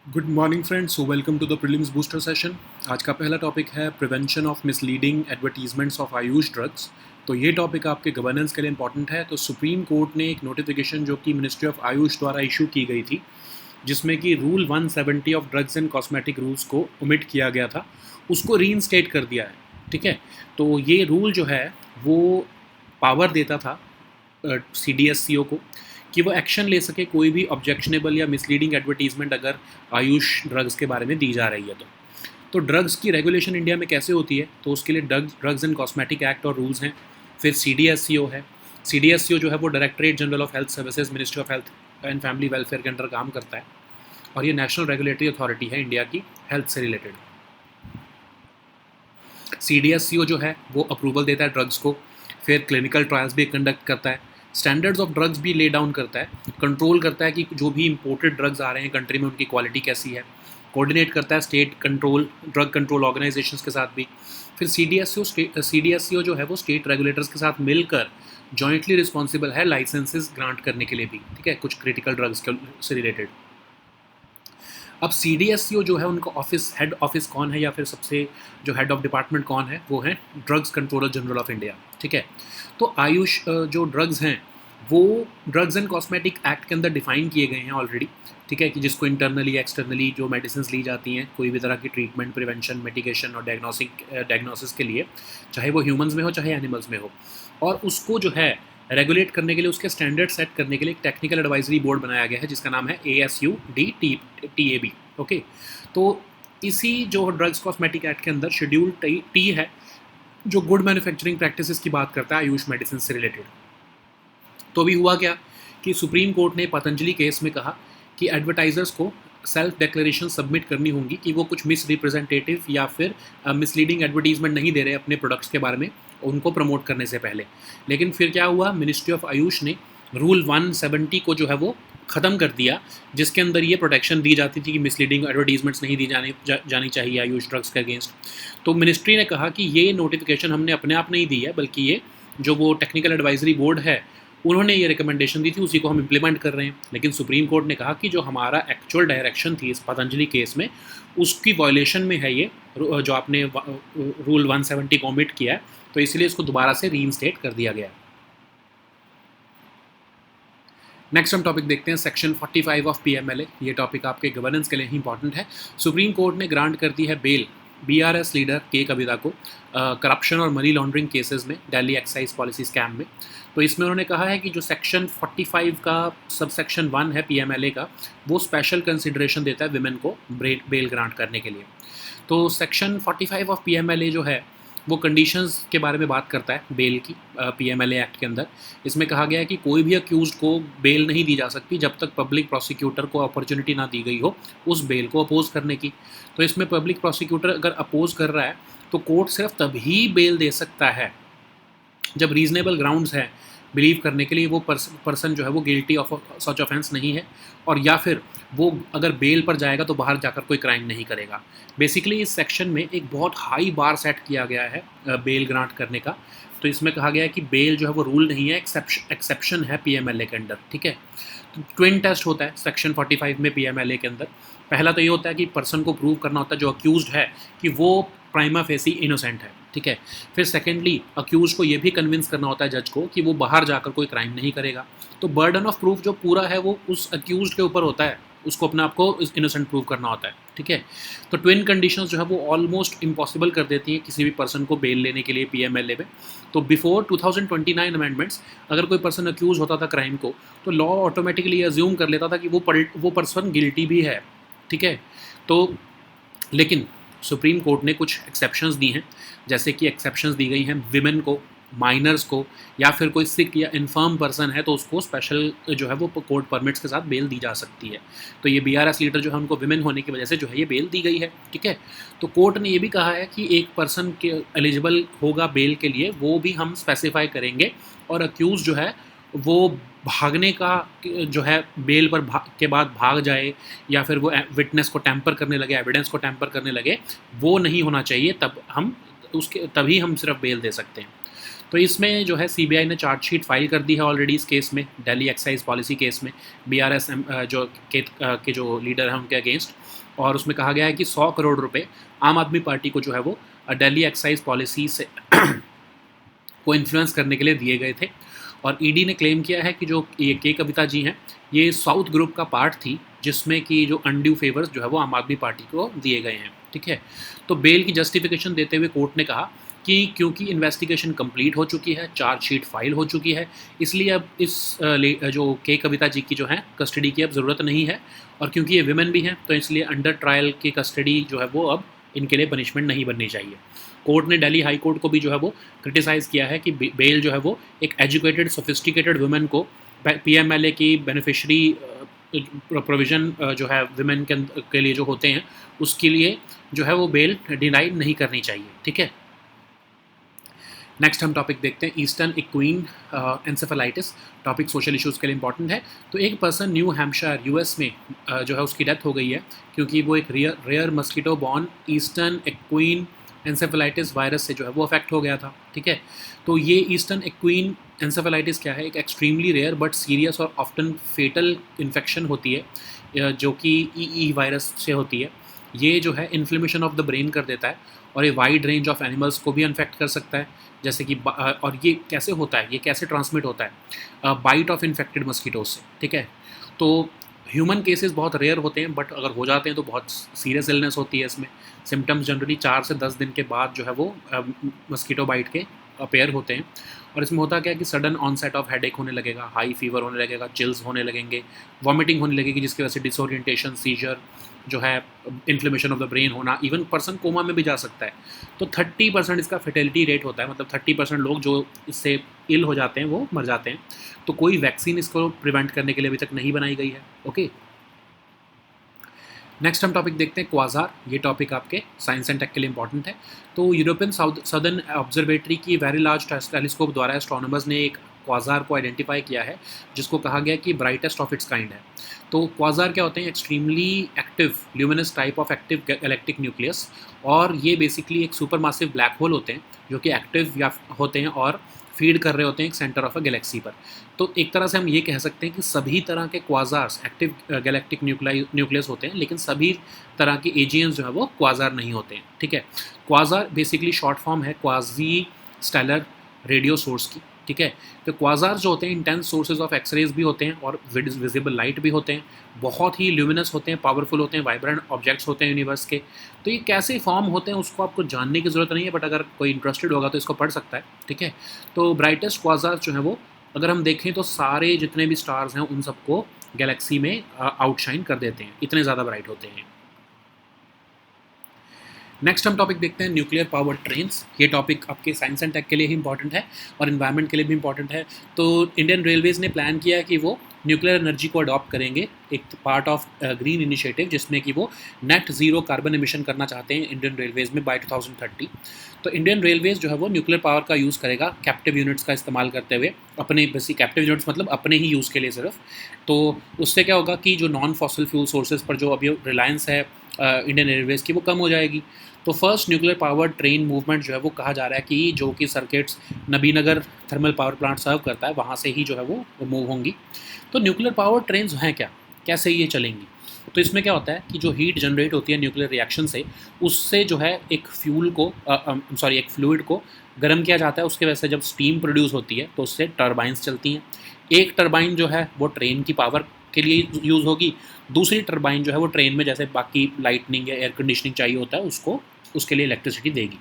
Good morning friends, welcome to the prelims booster session. आज का पहला टॉपिक है prevention of misleading advertisements of AYUSH drugs. तो ये टॉपिक आपके गवर्नेंस के लिए इंपॉर्टेंट है। तो सुप्रीम कोर्ट ने एक नोटिफिकेशन जो कि मिनिस्ट्री ऑफ आयुष द्वारा इशू की गई थी, जिसमें कि rule 170 of drugs and cosmetic rules को ओमिट किया गया था, उसको रीइंस्टेट कर दिया है। ठीक है, तो ये रूल जो है वो पावर देता था CDSCO को कि वो एक्शन ले सके कोई भी ऑब्जेक्शनेबल या मिसलीडिंग एडवर्टीजमेंट अगर आयुष ड्रग्स के बारे में दी जा रही है। तो ड्रग्स की रेगुलेशन इंडिया में कैसे होती है, तो उसके लिए ड्रग्स एंड कॉस्मेटिक एक्ट और रूल्स हैं। फिर CDSCO है। CDSCO जो है वो directorate general of health services, ministry of health and family welfare के अंडर काम करता है, और ये नेशनल रेगुलेटरी अथॉरिटी है इंडिया की हेल्थ से रिलेटेड। CDSCO जो है वो अप्रूवल देता है ड्रग्स को, फिर क्लिनिकल ट्रायल्स भी कंडक्ट करता है, स्टैंडर्ड्स ऑफ ड्रग्स भी ले डाउन करता है, कंट्रोल करता है कि जो भी इंपोर्टेड ड्रग्स आ रहे हैं कंट्री में उनकी क्वालिटी कैसी है, कोऑर्डिनेट करता है state control drug control organisations के साथ भी। फिर CDSCO जो है वो स्टेट रेगुलेटर्स के साथ मिलकर जॉइंटली रिस्पॉन्सिबल है लाइसेंसेस ग्रांट करने के लिए भी। ठीक है, कुछ क्रिटिकल ड्रग्स से रिलेटेड। अब CDSCO जो है उनका हेड ऑफिस कौन है, या फिर सबसे जो हेड ऑफ डिपार्टमेंट कौन है, वो है drugs controller general of India. ठीक है, तो आयुष जो ड्रग्स हैं वो ड्रग्स एंड कॉस्मेटिक एक्ट के अंदर डिफाइन किए गए हैं ऑलरेडी। ठीक है, कि जिसको इंटरनली एक्सटर्नली जो मेडिसिन ली जाती हैं कोई भी तरह की ट्रीटमेंट, प्रिवेंशन, मिटिगेशन और डायग्नोसिस के लिए, चाहे वो ह्यूमंस में हो चाहे एनिमल्स में हो, और उसको जो है रेगुलेट करने के लिए, उसके स्टैंडर्ड सेट करने के लिए एक टेक्निकल एडवाइजरी बोर्ड बनाया गया है जिसका नाम है ASUDTAB। ओके, तो इसी जो ड्रग्स कॉस्मेटिक एक्ट के अंदर शेड्यूल टी है जो गुड मैन्युफैक्चरिंग प्रैक्टिसेस की बात करता है आयुष मेडिसिन से रिलेटेड। तो अभी हुआ क्या कि सुप्रीम कोर्ट ने पतंजलि केस में कहा कि एडवर्टाइजर्स को सेल्फ डिक्लेरेशन सबमिट करनी होंगी कि वो कुछ मिस रिप्रेजेंटेटिव या फिर मिसलीडिंग एडवर्टीजमेंट नहीं दे रहे अपने प्रोडक्ट्स के बारे में उनको प्रमोट करने से पहले। लेकिन फिर क्या हुआ, मिनिस्ट्री ऑफ आयुष ने रूल 170 को जो है वो ख़त्म कर दिया, जिसके अंदर ये प्रोटेक्शन दी जाती थी कि मिसलीडिंग एडवर्टीजमेंट्स नहीं दी जानी चाहिए आयुष ड्रग्स के अगेंस्ट। तो मिनिस्ट्री ने कहा कि ये नोटिफिकेशन हमने अपने आप नहीं दी है, बल्कि ये जो वो टेक्निकल एडवाइजरी बोर्ड है उन्होंने ये रिकमेंडेशन दी थी, उसी को हम इम्प्लीमेंट कर रहे हैं। लेकिन सुप्रीम कोर्ट ने कहा कि जो हमारा एक्चुअल डायरेक्शन थी इस पतंजलि केस में, उसकी वायलेशन में है ये जो आपने रूल 170 को ओमिट किया है, तो इसलिए इसको दोबारा से रीइंस्टेट कर दिया गया। नेक्स्ट हम टॉपिक देखते हैं, सेक्शन 45 ऑफ PMLA। ये टॉपिक आपके गवर्नेंस के लिए ही इंपॉर्टेंट है। सुप्रीम कोर्ट ने ग्रांट कर दी है बेल BRS लीडर के कविता को करप्शन और मनी लॉन्ड्रिंग केसेस में, दिल्ली एक्साइज पॉलिसी स्कैम में। तो इसमें उन्होंने कहा है कि जो सेक्शन 45 का सब सेक्शन 1 है PMLA का, वो स्पेशल कंसिडरेशन देता है विमेन को बेल ग्रांट करने के लिए। तो सेक्शन 45 ऑफ PMLA जो है वो कंडीशंस के बारे में बात करता है बेल की PMLA एक्ट के अंदर। इसमें कहा गया है कि कोई भी अक्यूज्ड को बेल नहीं दी जा सकती जब तक पब्लिक प्रोसिक्यूटर को अपॉर्चुनिटी ना दी गई हो उस बेल को अपोज करने की। तो इसमें पब्लिक प्रोसिक्यूटर अगर अपोज कर रहा है तो कोर्ट सिर्फ तभी बेल दे सकता है जब रीजनेबल ग्राउंड्स है बिलीव करने के लिए वो पर्सन जो है वो गिल्टी ऑफ सच ऑफेंस नहीं है, और या फिर वो अगर बेल पर जाएगा तो बाहर जाकर कोई क्राइम नहीं करेगा। बेसिकली इस सेक्शन में एक बहुत हाई बार सेट किया गया है बेल ग्रांट करने का। तो इसमें कहा गया है कि बेल जो है वो रूल नहीं है, एक्सेप्शन है PMLA के अंदर। ठीक है, तो ट्विन टेस्ट होता है सेक्शन 45 में PMLA के अंदर। पहला तो ये होता है कि पर्सन को प्रूव करना होता है जो अक्यूज्ड है कि वो प्राइमा फेसी इनोसेंट है। ठीक है, फिर सेकेंडली अक्यूज को ये भी कन्विंस करना होता है जज को कि वो बाहर जाकर कोई क्राइम नहीं करेगा। तो बर्डन ऑफ प्रूफ जो पूरा है वो उस अक्यूज के ऊपर होता है, उसको अपने आप को इनोसेंट प्रूव करना होता है। ठीक है, तो ट्विन कंडीशंस जो है वो ऑलमोस्ट इम्पॉसिबल कर देती हैं किसी भी पर्सन को बेल लेने के लिए PMLA में। तो बिफोर 2029 अमेंडमेंट्स अगर कोई पर्सन अक्यूज होता था क्राइम को, तो लॉ ऑटोमेटिकली अज्यूम कर लेता था कि वो पर्सन गिल्टी भी है। ठीक है, तो लेकिन सुप्रीम कोर्ट ने कुछ एक्सेप्शंस दी हैं, जैसे कि एक्सेप्शंस दी गई हैं विमेन को, माइनर्स को, या फिर कोई सिक या इन्फर्म पर्सन है तो उसको स्पेशल जो है वो कोर्ट परमिट्स के साथ बेल दी जा सकती है। तो ये BRS लीडर जो है उनको विमेन होने की वजह से जो है ये बेल दी गई है। ठीक है, तो कोर्ट ने ये भी कहा है कि एक पर्सन के एलिजिबल होगा बेल के लिए वो भी हम स्पेसिफाई करेंगे, और अक्यूज जो है वो भागने का जो है बेल पर के बाद भाग जाए, या फिर वो विटनेस को टैम्पर करने लगे, एविडेंस को टैम्पर करने लगे, वो नहीं होना चाहिए। तभी हम सिर्फ बेल दे सकते हैं। तो इसमें जो है सीबीआई ने चार्जशीट फाइल कर दी है ऑलरेडी इस केस में, दिल्ली एक्साइज पॉलिसी केस में, बीआरएस जो के जो लीडर हैं उनके अगेंस्ट। और उसमें कहा गया है कि 100 करोड़ रुपए आम आदमी पार्टी को जो है वो दिल्ली एक्साइज पॉलिसी से को इन्फ्लुएंस करने के लिए दिए गए थे। और ईडी ने क्लेम किया है कि जो ये के कविता जी हैं ये साउथ ग्रुप का पार्ट थी, जिसमें कि जो अनड्यू फेवर्स जो है वो आम आदमी पार्टी को दिए गए हैं, ठीक है। तो बेल की जस्टिफिकेशन देते हुए कोर्ट ने कहा कि क्योंकि इन्वेस्टिगेशन कंप्लीट हो चुकी है, चार्जशीट फाइल हो चुकी है, इसलिए अब इस जो के कविता जी की जो है कस्टडी की अब ज़रूरत नहीं है। और क्योंकि ये विमेन भी हैं तो इसलिए अंडर ट्रायल की कस्टडी जो है वो अब इनके लिए पनिशमेंट नहीं बननी चाहिए। कोर्ट ने दिल्ली हाई कोर्ट को भी जो है वो क्रिटिसाइज़ किया है कि बेल जो है वो एक एजुकेटेड सोफिस्टिकेटेड वुमेन को पीएमएलए की बेनिफिशरी प्रोविज़न जो है विमेन के लिए जो होते हैं उसके लिए जो है वो बेल डिनाई नहीं करनी चाहिए, ठीक है। नेक्स्ट हम टॉपिक देखते हैं eastern equine encephalitis. Topic social issues के लिए इंपॉर्टेंट है। तो एक पर्सन न्यू हैम्पशायर यूएस में जो है उसकी डेथ हो गई है क्योंकि वो एक rare mosquito borne eastern equine encephalitis virus से जो है वो अफेक्ट हो गया था, ठीक है। तो ये ईस्टर्न इक्वीन एंसेफेलाइटिस क्या है, एक एक्सट्रीमली रेयर बट सीरियस और ऑफ्टन फेटल इन्फेक्शन होती है जो कि ई वायरस से होती है। ये जो है इन्फ्लेमेशन ऑफ द ब्रेन कर देता है और ये वाइड रेंज ऑफ एनिमल्स को भी इन्फेक्ट कर सकता है, जैसे कि और ये कैसे होता है, ये कैसे ट्रांसमिट होता है, बाइट ऑफ इन्फेक्टेड मस्कीटोज से, ठीक है। तो ह्यूमन केसेस बहुत रेयर होते हैं बट अगर हो जाते हैं तो बहुत सीरियस इलनेस होती है इसमें। सिम्टम्स जनरली 4 से 10 दिन के बाद जो है वो मस्कीटो बाइट के अपेयर होते हैं। और इसमें होता क्या है कि सडन ऑनसेट ऑफ हेडेक होने लगेगा, हाई फीवर होने लगेगा, चिल्स होने लगेंगे, वॉमिटिंग होने लगेगी जिसकी वजह से डिसोरिएंटेशन, सीजर जो है, इन्फ्लेमेशन ऑफ द ब्रेन होना, इवन पर्सन कोमा में भी जा सकता है। तो 30% इसका फर्टिलिटी रेट होता है, मतलब 30% लोग जो इससे इल हो जाते हैं वो मर जाते हैं। तो कोई वैक्सीन इसको प्रिवेंट करने के लिए अभी तक नहीं बनाई गई है, ओके। नेक्स्ट हम टॉपिक देखते हैं क्वाजार। ये टॉपिक आपके साइंस एंड टेक के लिए इंपॉर्टेंट है। तो यूरोपियन सदर्न ऑब्जर्वेटरी की वेरी लार्ज टेलीस्कोप द्वारा एस्ट्रोनॉमर्स ने एक क्वाजार को आइडेंटिफाई किया है जिसको कहा गया कि ब्राइटेस्ट ऑफ इट्स काइंड है। तो क्वाजार क्या होते हैं, extremely active luminous type of active galactic nucleus. और ये बेसिकली एक सुपर मासिव ब्लैक होल होते हैं जो कि एक्टिव या होते हैं और फीड कर रहे होते हैं एक सेंटर ऑफ अ गैलेक्सी पर। तो एक तरह से हम ये कह सकते हैं कि सभी तरह के क्वाजार्स एक्टिव गैलेक्टिक न्यूक्लियस होते हैं, लेकिन सभी तरह के एजीएंस जो है वो क्वाजार नहीं होते हैं, ठीक है। क्वाजार बेसिकली शॉर्ट फॉर्म है क्वाजी स्टेलर रेडियो सोर्स की, ठीक है। तो क्वाजार्स जो होते हैं इंटेंस सोर्सेज ऑफ एक्सरेज भी होते हैं और विजिबल लाइट भी होते हैं, बहुत ही ल्यूमिनस होते हैं, पावरफुल होते हैं, वाइब्रेंट ऑब्जेक्ट्स होते हैं यूनिवर्स के। तो ये कैसे फॉर्म होते हैं उसको आपको जानने की ज़रूरत नहीं है, बट अगर कोई इंटरेस्टेड होगा तो इसको पढ़ सकता है, ठीक है। तो ब्राइटेस्ट क्वाजार्स जो है वो अगर हम देखें तो सारे जितने भी स्टार्स हैं उन सबको गैलेक्सी में आउटशाइन कर देते हैं, इतने ज़्यादा ब्राइट होते हैं। नेक्स्ट हम टॉपिक देखते हैं न्यूक्लियर पावर ट्रेन्स। ये टॉपिक आपके साइंस एंड टेक के लिए ही इंपॉर्टेंट है और इन्वायरमेंट के लिए भी इंपॉर्टेंट है। तो इंडियन रेलवेज़ ने प्लान किया कि वो न्यूक्लियर एनर्जी को अडॉप्ट करेंगे, एक पार्ट ऑफ ग्रीन इनिशिएटिव जिसमें कि वो नेट ज़ीरो कार्बन एमिशन करना चाहते हैं इंडियन रेलवेज़ में बाय 2030। तो इंडियन रेलवेज़ जो है वो न्यूक्लियर पावर का यूज़ करेगा कैप्टिव यूनिट्स का इस्तेमाल करते हुए, अपने बेसिक कैप्टिव यूनिट्स मतलब अपने ही यूज़ के लिए सिर्फ। तो उससे क्या होगा कि जो नॉन फॉसिल फ्यूल सोर्सेज पर जो अभी रिलायंस है इंडियन रेलवेज़ की वो कम हो जाएगी। तो first nuclear power train movement जो है वो कहा जा रहा है कि जो कि circuits Nabinagar thermal power plant serve करता है वहाँ से ही जो है वो मूव होंगी। तो न्यूक्लियर पावर ट्रेन्स हैं क्या, कैसे ये चलेंगी? तो इसमें क्या होता है कि जो हीट जनरेट होती है न्यूक्लियर रिएक्शन से, उससे जो है एक फ्यूल को एक फ्लूइड को गर्म किया जाता है। उसके वजह से जब स्टीम प्रोड्यूस होती है तो उससे टर्बाइंस चलती हैं। एक टर्बाइन जो है वो ट्रेन की पावर के लिए यूज़ होगी, दूसरी टर्बाइन जो है वो ट्रेन में जैसे बाकी लाइटनिंग या एयर कंडीशनिंग चाहिए होता है उसके लिए इलेक्ट्रिसिटी देगी।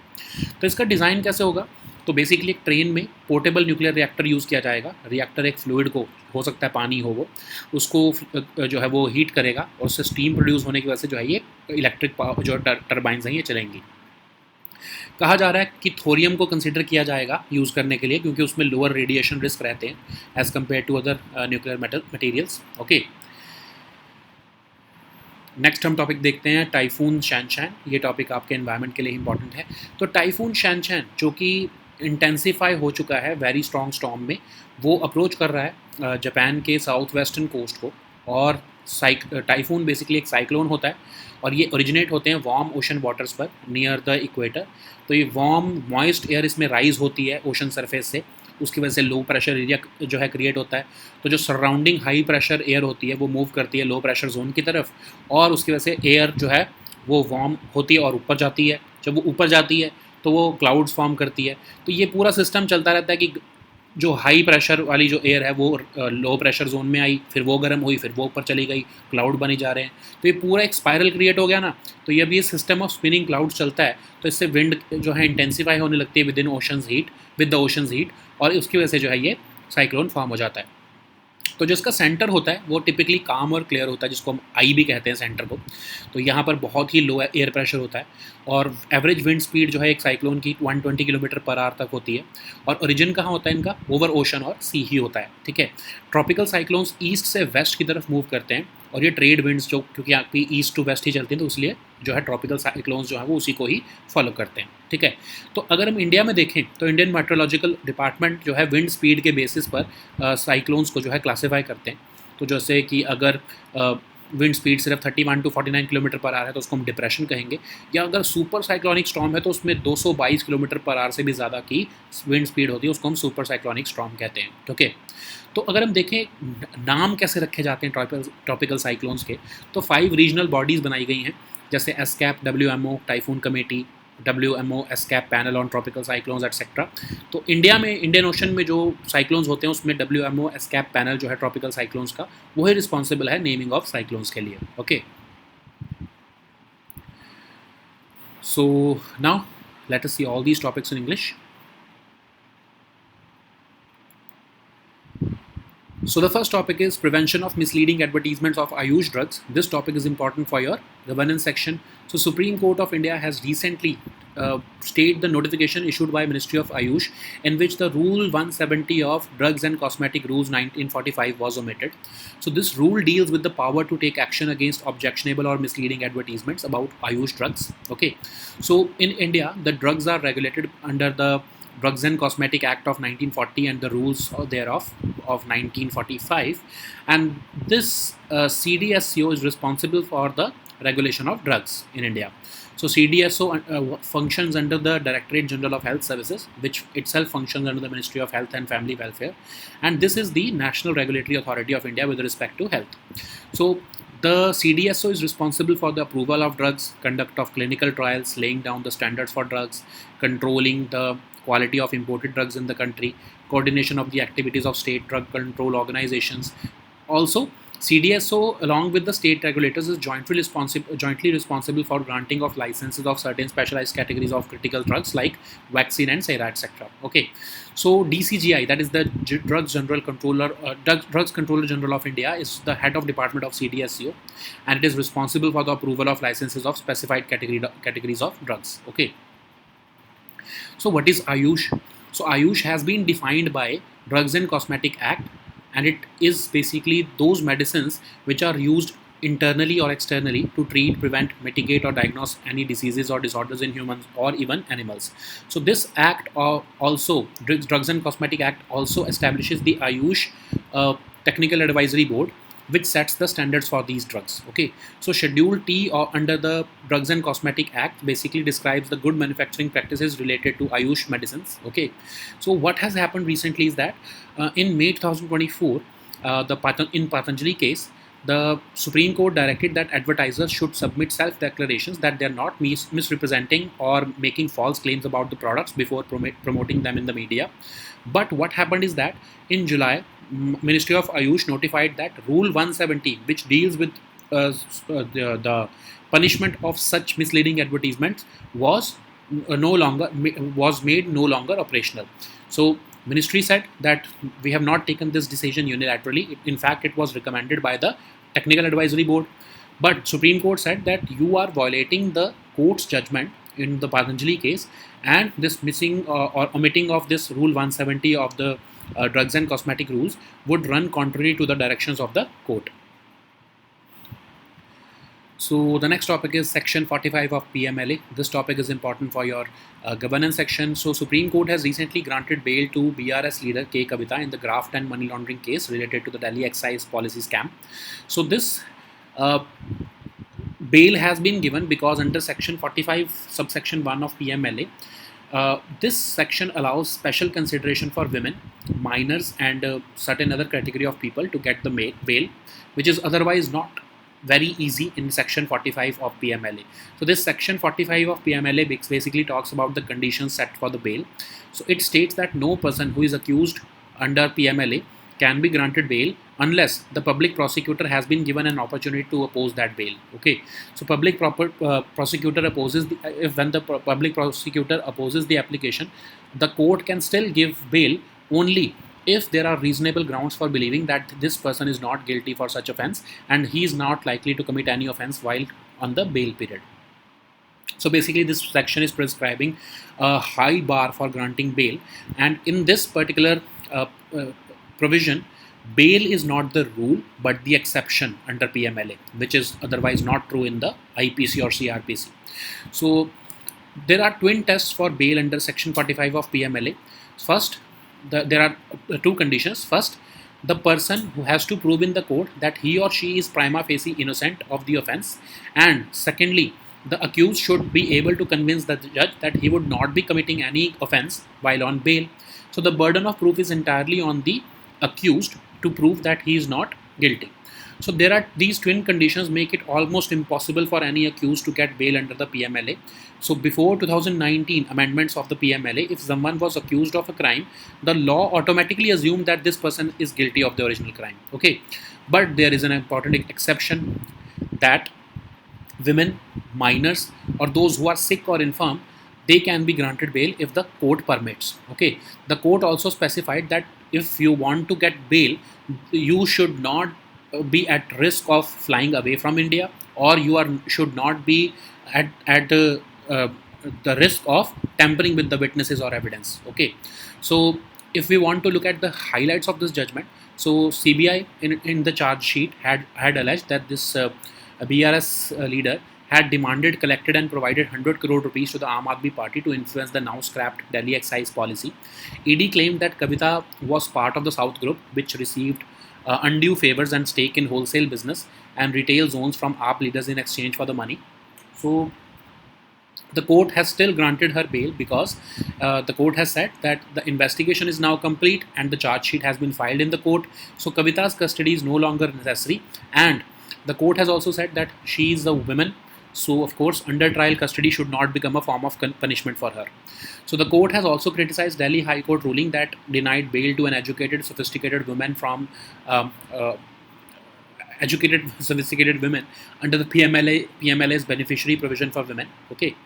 तो इसका डिज़ाइन कैसे होगा? तो बेसिकली एक ट्रेन में पोर्टेबल न्यूक्लियर रिएक्टर यूज़ किया जाएगा। रिएक्टर एक फ्लूइड को, हो सकता है पानी हो, वो उसको जो है वो हीट करेगा और उससे स्टीम प्रोड्यूस होने की वजह से जो है ये इलेक्ट्रिक पावर जो टर्बाइंस हैं ये चलेंगी। कहा जा रहा है कि थोरियम को कंसिडर किया जाएगा यूज़ करने के लिए क्योंकि उसमें लोअर रेडिएशन रिस्क रहते हैं as compare to other nuclear materials, okay. Next हम टॉपिक देखते हैं टाइफून शैनचैन। ये टॉपिक आपके एनवायरनमेंट के लिए इंपॉर्टेंट है। तो टाइफून शैनचैन जो कि इंटेंसीफाई हो चुका है वेरी स्ट्रॉन्ग स्टॉर्म में, वो अप्रोच कर रहा है जापान के साउथ वेस्टर्न कोस्ट को, और टाइफून बेसिकली एक साइक्लोन होता है और ये ओरिजिनेट होते हैं वार्म ओशन वाटर्स पर नियर द इक्वेटर। तो ये वार्म मॉइस्ट एयर इसमें राइज होती है ओशन सरफेस से, उसकी वजह से लो प्रेशर एरिया जो है क्रिएट होता है। तो जो सराउंडिंग हाई प्रेशर एयर होती है वो मूव करती है लो प्रेशर जोन की तरफ, और उसकी वजह से एयर जो है वो वार्म होती है और ऊपर जाती है। जब वो ऊपर जाती है तो वो क्लाउड्स फॉर्म करती है। तो ये पूरा सिस्टम चलता रहता है कि जो हाई प्रेशर वाली जो एयर है वो लो प्रेशर जोन में आई, फिर वो गर्म हुई, फिर वो ऊपर चली गई, क्लाउड बनी जा रहे हैं। तो ये पूरा एक स्पायरल क्रिएट हो गया ना। तो ये भी सिस्टम ऑफ स्पिनिंग क्लाउड चलता है, तो इससे विंड जो है इंटेंसीफाई होने लगती है विद द ओशंस हीट, और उसकी वजह से जो है ये साइक्लोन फॉर्म हो जाता है। तो जो इसका सेंटर होता है वो टिपिकली काम और क्लियर होता है, जिसको हम आई भी कहते हैं सेंटर को। तो यहाँ पर बहुत ही लो एयर प्रेशर होता है और एवरेज विंड स्पीड जो है एक साइक्लोन की 120 किलोमीटर पर आवर तक होती है। और ओरिजिन कहाँ होता है इनका? ओवर ओशन और सी ही होता है, ठीक है। ट्रॉपिकल साइक्लोन्स ईस्ट से वेस्ट की तरफ मूव करते हैं, और ये ट्रेड विंड्स जो क्योंकि आपकी ईस्ट टू वेस्ट ही चलती हैं, तो इसलिए जो है ट्रॉपिकल साइक्लोन्स जो है वो उसी को ही फॉलो करते हैं, ठीक है। तो अगर हम इंडिया में देखें तो इंडियन मेट्रोलॉजिकल डिपार्टमेंट जो है विंड स्पीड के बेसिस पर साइक्लोन्स को जो है क्लासीफाई करते हैं। तो जैसे कि अगर विंड स्पीड सिर्फ 31 टू 49 किलोमीटर पर आवर है तो उसको हम डिप्रेशन कहेंगे, या अगर सुपर साइक्लोनिक स्टॉर्म है तो उसमें 222 किलोमीटर पर आवर से भी ज़्यादा की विंड स्पीड होती है, उसको हम सुपर साइक्लोनिक स्टॉर्म कहते हैं, ओके। तो अगर हम देखें नाम कैसे रखे जाते हैं ट्रॉपिकल साइक्लोन्स के, तो 5 रीजनल बॉडीज़ बनाई गई हैं, जैसे ESCAP, WMO typhoon committee, WMO ESCAP panel on tropical cyclones etcetera. तो इंडिया में, इंडियन ओशन में जो साइक्लोन्स होते हैं उसमें WMO एसकैप पैनल जो है ट्रॉपिकल साइक्लोन्स का, वो ही रिस्पॉन्सिबल है नेमिंग ऑफ साइक्लोन्स के लिए, okay. So now let us see all these topics in English. So the first topic is prevention of misleading advertisements of Ayush drugs. This topic is important for your governance section. So Supreme Court of India has recently stayed the notification issued by Ministry of Ayush in which the Rule 170 of Drugs and Cosmetic Rules 1945 was omitted. So this rule deals with the power to take action against objectionable or misleading advertisements about Ayush drugs. Okay. So in India, the drugs are regulated under the Drugs and Cosmetic Act of 1940 and the rules thereof of 1945, and this CDSCO is responsible for the regulation of drugs in India. So CDSCO functions under the Directorate General of Health Services, which itself functions under the Ministry of Health and Family Welfare, and this is the National Regulatory Authority of India with respect to health. So the CDSCO is responsible for the approval of drugs, conduct of clinical trials, laying down the standards for drugs, controlling the quality of imported drugs in the country, coordination of the activities of state drug control organizations. Also, CDSCO along with the state regulators is jointly responsible for granting of licenses of certain specialized categories of critical drugs like vaccine and sera, etc. Okay, so DCGI, that is the Drugs Controller General of India, is the head of department of CDSCO, and it is responsible for the approval of licenses of specified categories of drugs. Okay. So what is Ayush? So Ayush has been defined by Drugs and Cosmetic Act, and it is basically those medicines which are used internally or externally to treat, prevent, mitigate or diagnose any diseases or disorders in humans or even animals. So this act also, Drugs and Cosmetic Act also establishes the Ayush Technical Advisory Board, which sets the standards for these drugs. Okay, so Schedule T or under the Drugs and Cosmetic Act basically describes the good manufacturing practices related to Ayush medicines. Okay, so what has happened recently is that in May 2024, in Patanjali case, the Supreme Court directed that advertisers should submit self-declarations that they are not misrepresenting or making false claims about the products before promoting them in the media. But what happened is that in July, Ministry of Ayush notified that Rule 170, which deals with the punishment of such misleading advertisements, was made no longer operational. So Ministry said that we have not taken this decision unilaterally. In fact, it was recommended by the Technical Advisory Board. But Supreme Court said that you are violating the court's judgment in the Patanjali case, and this missing or omitting of this Rule 170 of the Drugs and Cosmetic Rules would run contrary to the directions of the court. So the next topic is Section 45 of PMLA. This topic is important for your governance section. So Supreme Court has recently granted bail to BRS leader K. Kavita in the graft and money laundering case related to the Delhi excise policy scam. So this uh, bail has been given because under Section 45 subsection 1 of PMLA, this section allows special consideration for women, minors, and certain other category of people to get the bail, which is otherwise not very easy in Section 45 of PMLA. So this Section 45 of PMLA basically talks about the conditions set for the bail. So it states that no person who is accused under PMLA can be granted bail unless the public prosecutor has been given an opportunity to oppose that bail. Okay, so prosecutor opposes if when the public prosecutor opposes the application, the court can still give bail only if there are reasonable grounds for believing that this person is not guilty for such offense and he is not likely to commit any offense while on the bail period. So basically, this section is prescribing a high bar for granting bail, and in this particular provision, bail is not the rule but the exception under PMLA, which is otherwise not true in the IPC or CRPC. So there are twin tests for bail under Section 45 of PMLA. First, there are two conditions. First, the person who has to prove in the court that he or she is prima facie innocent of the offense, and secondly, the accused should be able to convince the judge that he would not be committing any offense while on bail. So the burden of proof is entirely on the accused to prove that he is not guilty. So there are these twin conditions make it almost impossible for any accused to get bail under the PMLA. So before 2019 amendments of the PMLA, if someone was accused of a crime, the law automatically assumed that this person is guilty of the original crime. Okay, but there is an important exception that women, minors, or those who are sick or infirm, they can be granted bail if the court permits. Okay, the court also specified that if you want to get bail, you should not be at risk of flying away from India, or you are should not be at the risk of tampering with the witnesses or evidence. Okay, so if we want to look at the highlights of this judgment, so CBI in the charge sheet had alleged that this BRS leader had demanded, collected, and provided 100 crore rupees to the Aam Aadmi Party to influence the now scrapped Delhi excise policy. ED claimed that Kavita was part of the South Group, which received undue favors and stake in wholesale business and retail zones from AAP leaders in exchange for the money. So the court has still granted her bail because the court has said that the investigation is now complete and the charge sheet has been filed in the court. So Kavita's custody is no longer necessary, and the court has also said that she is a woman. So of course, under trial custody should not become a form of punishment for her. So the court has also criticized Delhi High Court ruling that denied bail to an educated, sophisticated woman from educated, sophisticated women under the PMLA's beneficiary provision for women. Okay.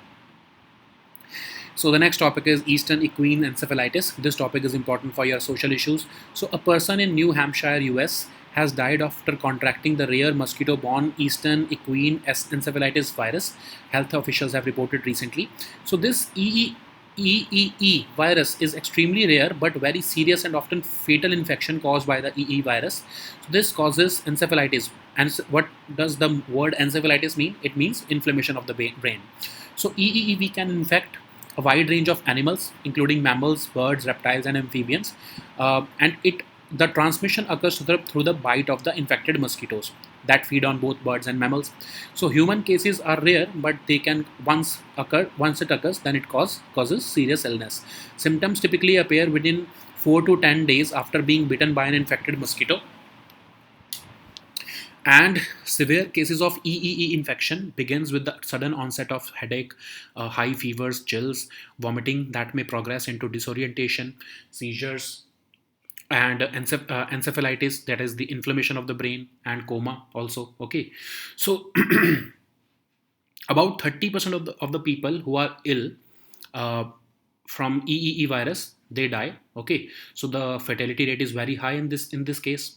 So the next topic is Eastern equine encephalitis. This topic is important for your social issues. So a person in New Hampshire, US has died after contracting the rare mosquito-borne Eastern equine encephalitis virus, health officials have reported recently. So this EEE virus is extremely rare but very serious and often fatal infection caused by the EE virus. So this causes encephalitis. And what does the word encephalitis mean? It means inflammation of the brain. So EEEV can infect a wide range of animals, including mammals, birds, reptiles, and amphibians, and the transmission occurs through the bite of the infected mosquitoes that feed on both birds and mammals. So human cases are rare, but they can once it occurs, then it causes serious illness. Symptoms typically appear within 4 to 10 days after being bitten by an infected mosquito. And severe cases of EEE infection begins with the sudden onset of headache, high fevers, chills, vomiting that may progress into disorientation, seizures, and encephalitis, that is the inflammation of the brain, and coma also. Okay, so about 30% of the people who are ill from EEE virus, they die. Okay, so the fatality rate is very high in this case.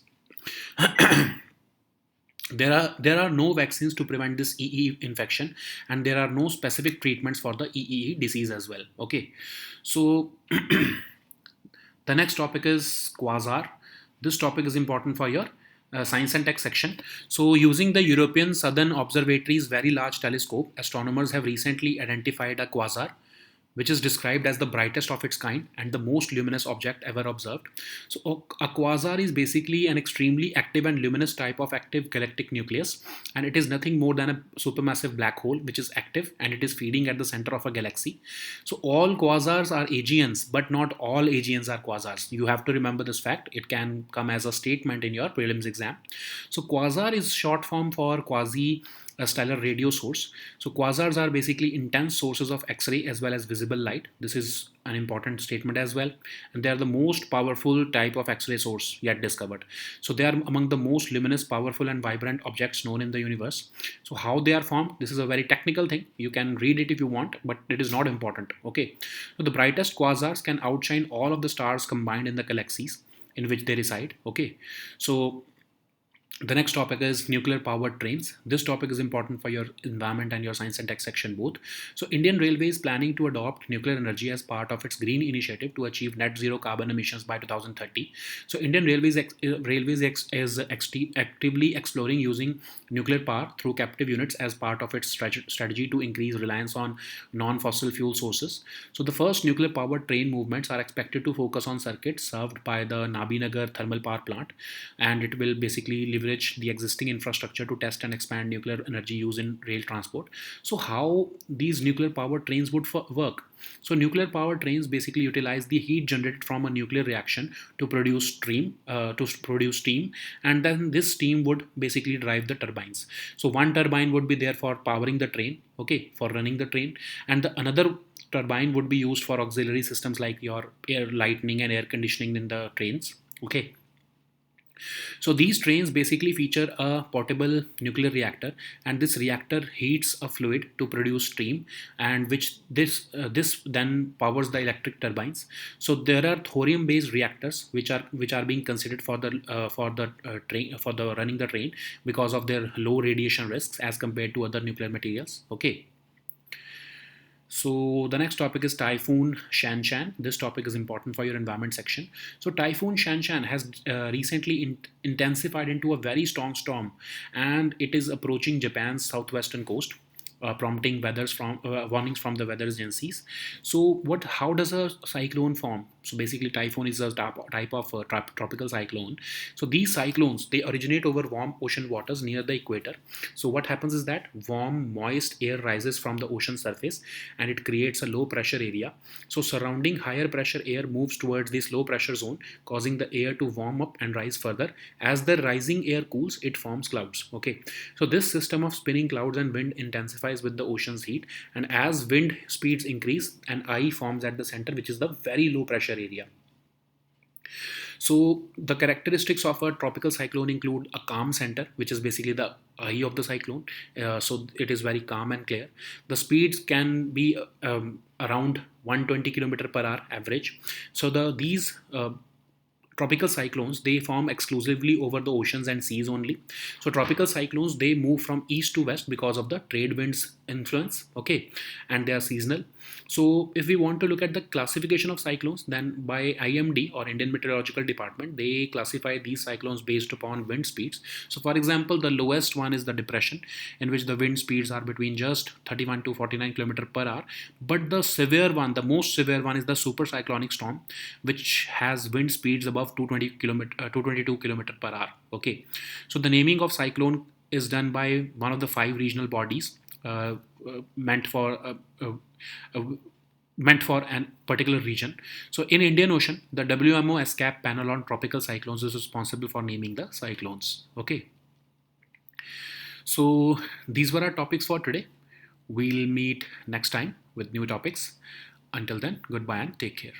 There are no vaccines to prevent this EE infection, and there are no specific treatments for the EE disease as well. Okay, so the next topic is quasar. This topic is important for your Science and Tech section. So, using the European Southern Observatory's Very Large Telescope, astronomers have recently identified a quasar, which is described as the brightest of its kind and the most luminous object ever observed. So, a quasar is basically an extremely active and luminous type of active galactic nucleus, and it is nothing more than a supermassive black hole which is active and it is feeding at the center of a galaxy. So, all quasars are AGNs, but not all AGNs are quasars. You have to remember this fact. It can come as a statement in your prelims exam. So, quasar is short form for quasi a stellar radio source. So quasars are basically intense sources of X-ray as well as visible light. This is an important statement as well, and they are the most powerful type of X-ray source yet discovered. So they are among the most luminous, powerful, and vibrant objects known in the universe. So how they are formed? This is a very technical thing. You can read it if you want, but it is not important. Okay. So the brightest quasars can outshine all of the stars combined in the galaxies in which they reside. Okay. So the next topic is nuclear powered trains. This topic is important for your environment and your science and tech section both. So Indian Railways is planning to adopt nuclear energy as part of its green initiative to achieve net zero carbon emissions by 2030. So Indian Railways is actively exploring using nuclear power through captive units as part of its strategy to increase reliance on non-fossil fuel sources. So the first nuclear powered train movements are expected to focus on circuits served by the Nabinagar thermal power plant, and it will basically leverage the existing infrastructure to test and expand nuclear energy use in rail transport. So how these nuclear powered trains would work? So nuclear powered trains basically utilize the heat generated from a nuclear reaction to produce steam, and then this steam would basically drive the turbines. So one turbine would be there for powering the train, okay, for running the train, and the another turbine would be used for auxiliary systems like your air lighting and air conditioning in the trains, okay. So these trains basically feature a portable nuclear reactor, and this reactor heats a fluid to produce steam, and which this then powers the electric turbines. So there are thorium-based reactors which are being considered for the train for the running the train because of their low radiation risks as compared to other nuclear materials. Okay. So the next topic is Typhoon Shanshan. This topic is important for your environment section. So Typhoon Shanshan has recently intensified into a very strong storm, and it is approaching Japan's southwestern coast, prompting warnings from the weather agencies. So what? How does a cyclone form? So basically, typhoon is a type of tropical cyclone. So these cyclones, they originate over warm ocean waters near the equator. So what happens is that warm, moist air rises from the ocean surface and it creates a low pressure area. So surrounding higher pressure air moves towards this low pressure zone, causing the air to warm up and rise further. As the rising air cools, it forms clouds. Okay. So this system of spinning clouds and wind intensifies with the ocean's heat, and as wind speeds increase, an eye forms at the center, which is the very low pressure area. So the characteristics of a tropical cyclone include a calm center, which is basically the eye of the cyclone. So it is very calm and clear. The speeds can be around 120 kilometer per hour average. So these tropical cyclones, they form exclusively over the oceans and seas only. So tropical cyclones, they move from east to west because of the trade winds influence, okay, and they are seasonal. So if we want to look at the classification of cyclones, then by IMD, or Indian Meteorological Department, they classify these cyclones based upon wind speeds. So for example, the lowest one is the depression, in which the wind speeds are between just 31 to 49 km per hour. But the severe one, the most severe one, is the super cyclonic storm, which has wind speeds above 222 km per hour. Okay, so the naming of cyclone is done by one of the 5 regional bodies uh, meant for meant for a particular region. So in Indian Ocean, the WMO ESCAP panel on tropical cyclones is responsible for naming the cyclones. Okay. So these were our topics for today. We'll meet next time with new topics. Until then, goodbye and take care.